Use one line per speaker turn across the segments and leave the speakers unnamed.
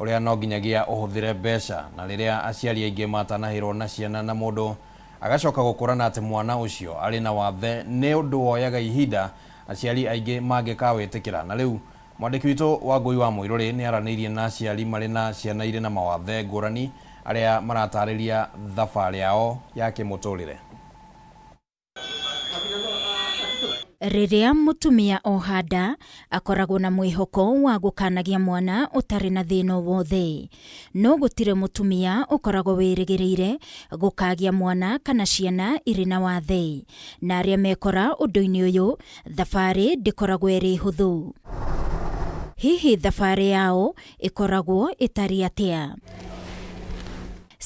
uria no nginyagia uhuthire mbeca na riria aciari aingi matanahirwo na ciana na mundu agacoka gukurana ati mwana ucio ari na wathe ni undu woyaga ihinda aciari aingi mangikawitikira. Na riu mwandiki witu Wangui wa Muiruri ni aranirie na aciari mari na ciana iri na mawathe ngurani aria maratariria thabari yao ya kimuturire.
Riria mutumia ohada akoragwo na mwihoko wa gukanagia mwana utari na thina wothe, no gutire mutumia ukoragwo wirigireire gukagia mwana kana ciana iri na wathe, na aria mekora undu-ini uyu thabari ndikoragwo iri huthu. Hihi thabari yao ikoragwo itari atia?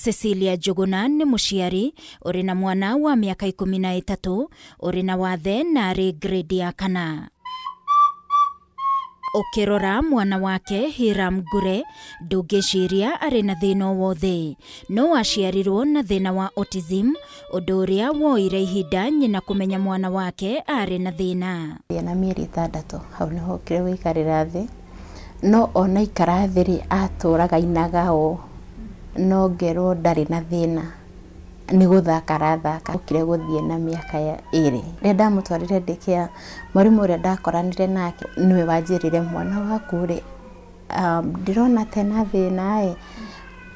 Cecilia Njuguna ni muciari uri na mwana wa miaka 13 uri na wathe na ari grade ya 4. Ukirora mwana wake Hiram Gure ndungiciria ari na thina wothe, no aciarirwo na thina wa autism, undu uria woire ihinda nyina kumenya mwana wake ari na thina.
Na mieri 6 hau niho kire wikarira thi, no ona ikara thiri aturaga inagao no ngero ndari na thina ni guthaka ukire guthie na miaka 2 ria ndamutwarire ndikia mwarimu uria ndakoranire nake niwe wanjirire mwana waku ri ndirona tena thina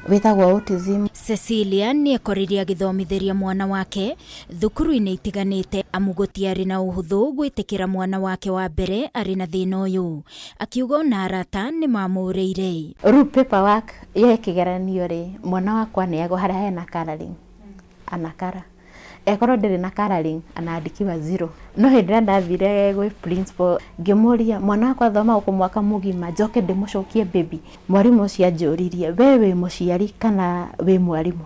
witagwo autism.
Cecilia ni ekoriria githomithiria mwana wake thukuru-ini itiganite amuguti ari na uhuthu gwitikira mwana wake wa mbere ari na thina uyu, akiuga na arata ni mamuriire
ru paperwork ye kigeranio ri mwana wakwa ni ago haria hena coloring anakara ekoro ndiri na coloring anaandikiwa 0. No hindira ndathire gwi principal ngimuria mwana wakwa thoma uku mwaka mugima njoke ndimucokie baby, mwarimu ucio anjuririe wewe muciari kana we mwarimu,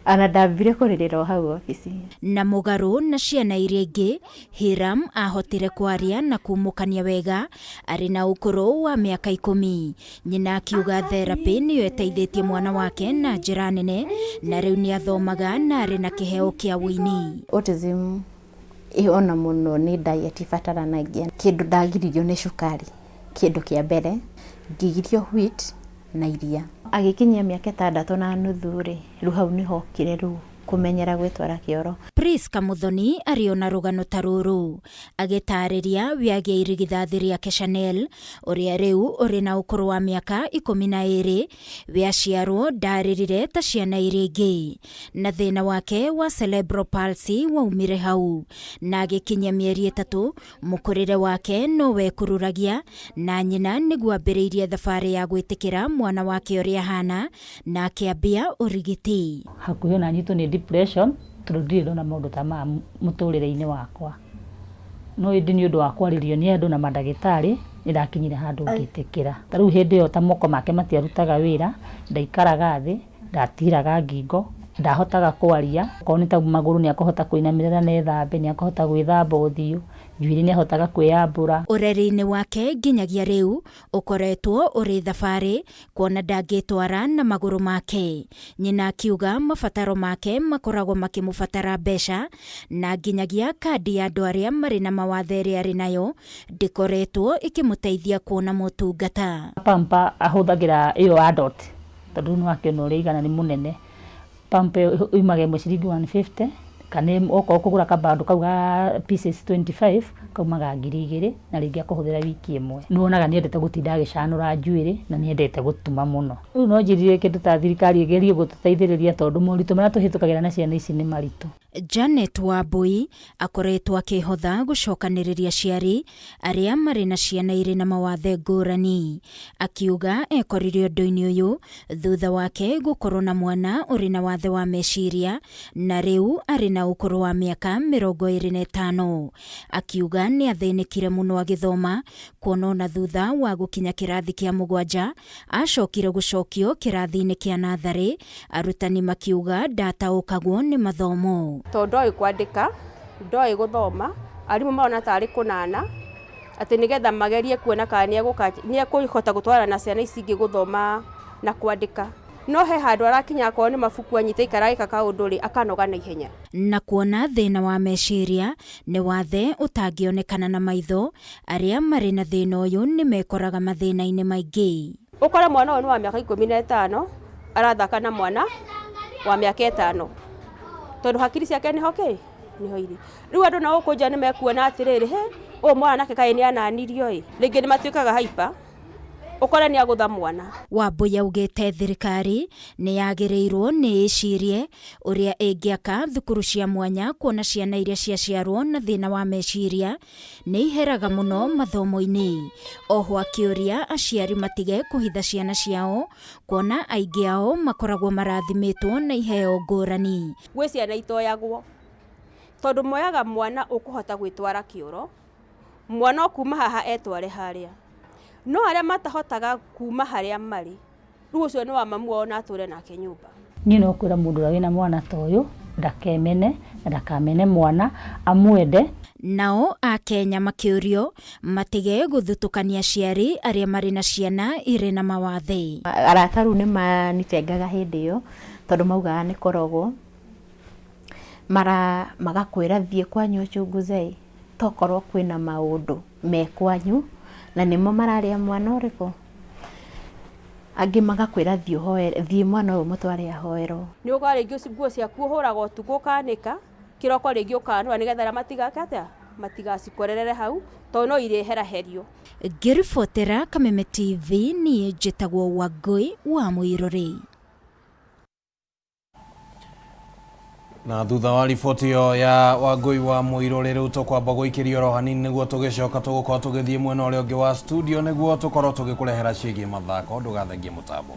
ana ndambire kuririra hau ofisi. Na
mugaru na ciana iria ingi Hiram ahotire kwaria na kumukania wega ari na ukuru wa miaka 10. Nyina akiuga therapy niyo eteithĩtie mwana wake na njĩra nene, na riu ni athomaga na ari na kiheo kia wini.
Autism iona muno ni diet ibataranagia kindu ndagiririo ni cukari, kindu kia mbere ngigirio wheat na iria. Agikinyia miaka 6.5 ri riu hau niho kire riu kumenyera gwitwara kioro.
Priska Muthoni ariona rugano taruru agitariria wiagia irigithathi riake Chanel uria riu uri na ukuru wa miaka 12 wiaciarwo ndaririre ta ciana iria ingi, na thina wake wa cerebral palsy waumire hau, na agikinyia mieri 3 mukurire wake no wekururagia, na nyina niguo ambiriirie thabari ya gwitikira mwana wake uria hana na akiambia urigiti.
Hakuhi na nyitu ni depression turudiro na maundu ta ma muturire-ini wakwa, no indi ni undu wa kwaririo ni andu na madagitari irakinyire handu ngitikira. Tariu hindi yo ta moko make matiarutaga wira, ndaikaraga thi, ndatiraga ngingo, ndahotaga kwaria, ko ni ta maguru ni akohota kuinamirira na ethambe, ni akohota gwithamba uthiu, njuiri ni ahotaga kwiyambura.
Ureri-ini wake nginyagia riu ukoretwo uri thabari kuona ndangitwara na maguru make. Nyina akiuga mabataro make makoragwo makimubatara mbeca, na nginyagia kandi ya andu aria mari na mawathe ria ari nayo ndikoretwo ikimuteithia kuona motungata.
Pampa ahuthagira iyo adult tondu no akiona uri igana ni munene. Pampa uimage muciringi 150 kana oko kugura kabandu kauga pieces 25 kaumaga 2,000 na ringi akuhuthira wiki imwe. Nuonaga ni endete gutinda agicanura njuiri na ni endete gutuma muno. Riu no njirire kindu ta thirikari igerie gututeithiriria tondu moritu maria tuhitukagera na ciana ici ni maritu.
Janet Wambui akoretwo akihotha gucokaniriria ciari aria mari na ciana iri na mawathe ngurani, akiuga ekoririo undu-ini uyu thutha wake gukorwo na mwana uri na wathe wa meciria, na riu ari na ukuru wa miaka 25. Akiuga ni athinikire muno agithoma, kuona na thutha wa gukinya kirathi kia 7 acokire gucokio kirathi-ini kia nathari, arutani makiuga ndataukagwo ni mathomo.
Ndoi kwandika, ndoi guthoma, arimu maona tari kunana ati nigetha magerie kuona kana ni ekuhota gutwara na ciana ici ingi guthoma na kwandika. No he handu arakinya akorwo ni mabuku anyite ikaragika kaundu ri akanoga na ihenya.
Na kuona thina wa meciria ni wathe utangionekana na maitho, aria mari na thina uyu ni mekoraga mathina-ini maingi.
ukora mwana ũyũ nĩ wa mĩaka 15 arathaka na mwana wa mĩaka 5 tondũ hakiri ciake nĩho iri rĩu andũ nao kũnja nĩ mekuona atĩrĩrĩ ũyũ mwana nake kaĩ nĩ ananirio rĩngĩ nĩ matuĩkaga haipa ukora nĩ agũtha mwana.
Wambui augĩte thirikari nĩ yagĩrĩirwo nĩ ĩcirie ũrĩa ĩngĩaka thukuru cia mwanya kuona ciana iria ciaciarwo na thĩna wa meciria nĩ iheraga mũno mathomo-inĩ. Oho akĩũria aciari matige kũhitha ciana ciao kuona aingĩ ao makoragwo marathimĩtwo na iheo ngũrani.
Gwĩ ciana itoyagwo tondũ moyaga mwana ũkũhota gwĩtwara kĩoro, mwana okuma haha etware harĩa, no arĩa matahotaga kuma harĩa marĩ rĩu ũcio nĩ wa mamu wao na atũre nake nyũmba.
Niĩ no kwĩra mũndũ ũrĩa wĩna mwana ta ũyũ ndakemene na ndakamene mwana amwende.
Nao Akenya makĩũrio matige gũthutũkania aciari arĩa marĩ na ciana irĩ na mawathe.
Arata rĩu nĩ manitengaga hĩndĩ ĩyo tondũ maugaga nĩ korogo magakwĩra thiĩ kwanyu ũchunguze tokorwo kwĩna maũndũ me kwanyu na nĩmo mararĩa mwana ũrĩkũ, angĩ magakwĩra thiĩ mwana ũyũ mũtware ahoerwo.
Nĩ ũkora rĩngĩ nguo ciaku ũhũraga ũtukũ ũkanĩka kĩroko rĩngĩ ũkanũra nĩgetha arĩa matigacikorerere hau tondũ no irĩheraherio.
Ngĩribotera Kameme TV niĩ njĩtagwo Wangũi wa Mũirũrĩ.
Na thutha wa riboti ĩyo ya Wangũi wa Mũirũrĩ rĩu tũkwamba gũikĩria oro hanini nĩguo tũgĩcoka tũgũkorwo tũgĩthiĩ mwena ũrĩa ũngĩ wa studio nĩguo tũkorwo tũgĩkũrehera ciĩgiĩ mathako ndũgathengie mũtambo.